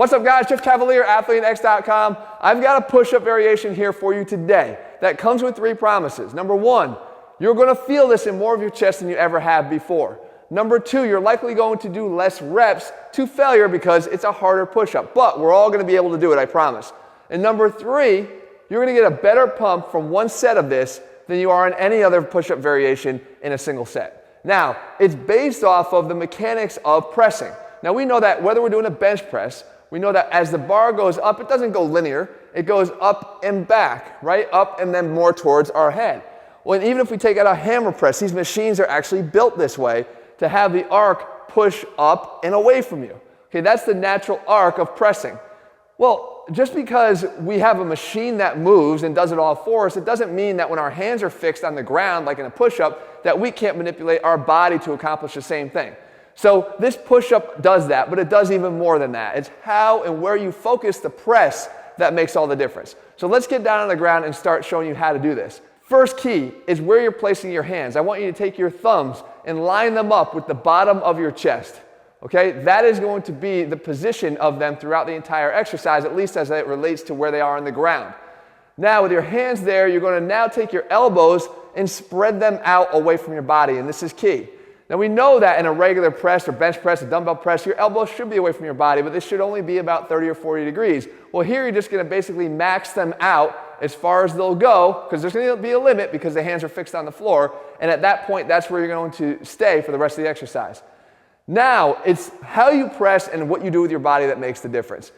What's up guys, Jeff Cavalier, ATHLEAN-X.com. I've got a push-up variation here for you today that comes with 3 promises. Number 1, you're going to feel this in more of your chest than you ever have before. Number 2, you're likely going to do less reps to failure because it's a harder push-up, but we're all going to be able to do it, I promise. And number 3, you're going to get a better pump from one set of this than you are in any other push-up variation in a single set. Now, it's based off of the mechanics of pressing. Now we know that whether we're doing a bench press, we know that as the bar goes up, it doesn't go linear, it goes up and back, right? Up and then more towards our head. Well, and even if we take out a hammer press, these machines are actually built this way to have the arc push up and away from you. Okay, that's the natural arc of pressing. Well, just because we have a machine that moves and does it all for us, it doesn't mean that when our hands are fixed on the ground, like in a push-up, that we can't manipulate our body to accomplish the same thing. So this push-up does that, but it does even more than that. It's how and where you focus the press that makes all the difference. So let's get down on the ground and start showing you how to do this. First key is where you're placing your hands. I want you to take your thumbs and line them up with the bottom of your chest. Okay, that is going to be the position of them throughout the entire exercise, at least as it relates to where they are on the ground. Now with your hands there, you're going to now take your elbows and spread them out away from your body, and this is key. Now we know that in a regular press or bench press, a dumbbell press, your elbows should be away from your body, but this should only be about 30 or 40 degrees. Well, here you're just going to basically max them out as far as they'll go, because there's going to be a limit because the hands are fixed on the floor, and at that point, that's where you're going to stay for the rest of the exercise. Now, it's how you press and what you do with your body that makes the difference.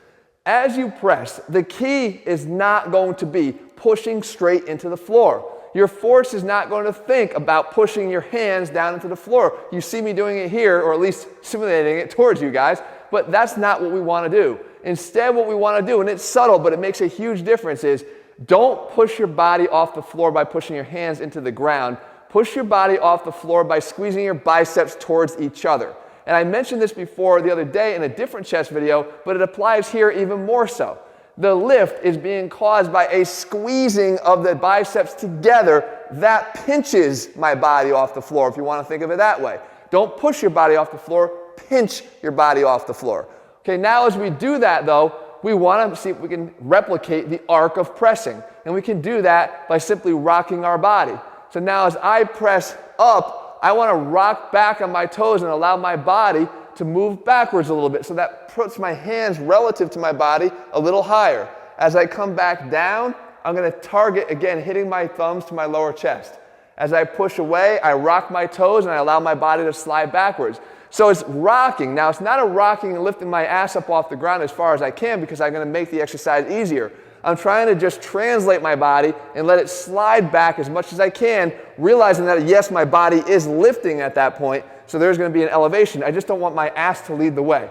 As you press, the key is not going to be pushing straight into the floor. Your force is not going to think about pushing your hands down into the floor. You see me doing it here, or at least simulating it towards you guys, but that's not what we want to do. Instead, what we want to do, and it's subtle, but it makes a huge difference, is don't push your body off the floor by pushing your hands into the ground. Push your body off the floor by squeezing your biceps towards each other. And I mentioned this before the other day in a different chest video, but it applies here even more so. The lift is being caused by a squeezing of the biceps together that pinches my body off the floor, if you want to think of it that way. Don't push your body off the floor, pinch your body off the floor. Okay, now as we do that though, we want to see if we can replicate the arc of pressing. And we can do that by simply rocking our body. So now as I press up, I want to rock back on my toes and allow my body to move backwards a little bit. So that puts my hands relative to my body a little higher. As I come back down, I'm going to target, again, hitting my thumbs to my lower chest. As I push away, I rock my toes and I allow my body to slide backwards. So it's rocking. Now, it's not a rocking and lifting my ass up off the ground as far as I can because I'm going to make the exercise easier. I'm trying to just translate my body and let it slide back as much as I can, realizing that, yes, my body is lifting at that point, so there's going to be an elevation. I just don't want my ass to lead the way.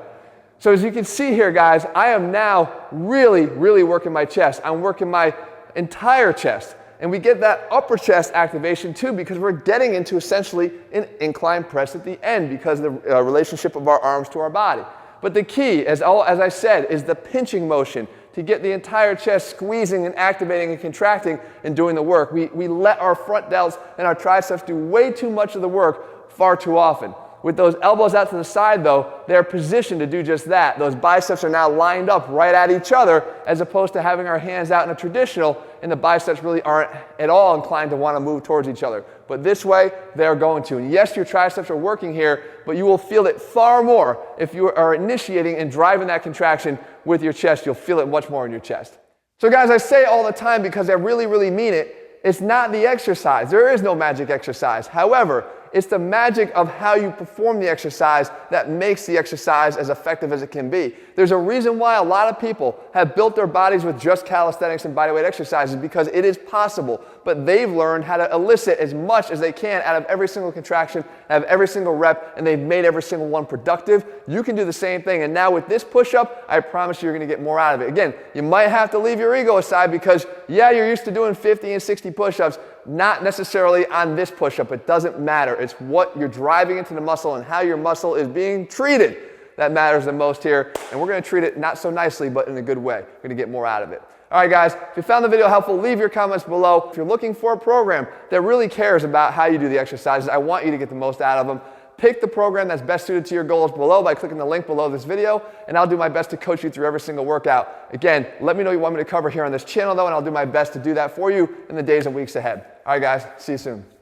So as you can see here, guys, I am now really, really working my chest. I'm working my entire chest. And we get that upper chest activation too because we're getting into essentially an incline press at the end because of the relationship of our arms to our body. But the key, as I said, is the pinching motion to get the entire chest squeezing and activating and contracting and doing the work. We let our front delts and our triceps do way too much of the work far too often. With those elbows out to the side though, they're positioned to do just that. Those biceps are now lined up right at each other as opposed to having our hands out in a traditional and the biceps really aren't at all inclined to want to move towards each other. But this way, they're going to. And yes, your triceps are working here, but you will feel it far more if you are initiating and driving that contraction with your chest. You'll feel it much more in your chest. So guys, I say it all the time because I really, really mean it. It's not the exercise. There is no magic exercise. However, it's the magic of how you perform the exercise that makes the exercise as effective as it can be. There's a reason why a lot of people have built their bodies with just calisthenics and bodyweight exercises because it is possible, but they've learned how to elicit as much as they can out of every single contraction, out of every single rep, and they've made every single one productive. You can do the same thing, and now with this push-up, I promise you're going to get more out of it. Again, you might have to leave your ego aside because, yeah, you're used to doing 50 and 60 push-ups, not necessarily on this push-up. It doesn't matter. It's what you're driving into the muscle and how your muscle is being treated that matters the most here. And we're going to treat it not so nicely, but in a good way. We're going to get more out of it. All right, guys, if you found the video helpful, leave your comments below. If you're looking for a program that really cares about how you do the exercises, I want you to get the most out of them. Pick the program that's best suited to your goals below by clicking the link below this video, and I'll do my best to coach you through every single workout. Again, let me know what you want me to cover here on this channel though, and I'll do my best to do that for you in the days and weeks ahead. All right guys, see you soon.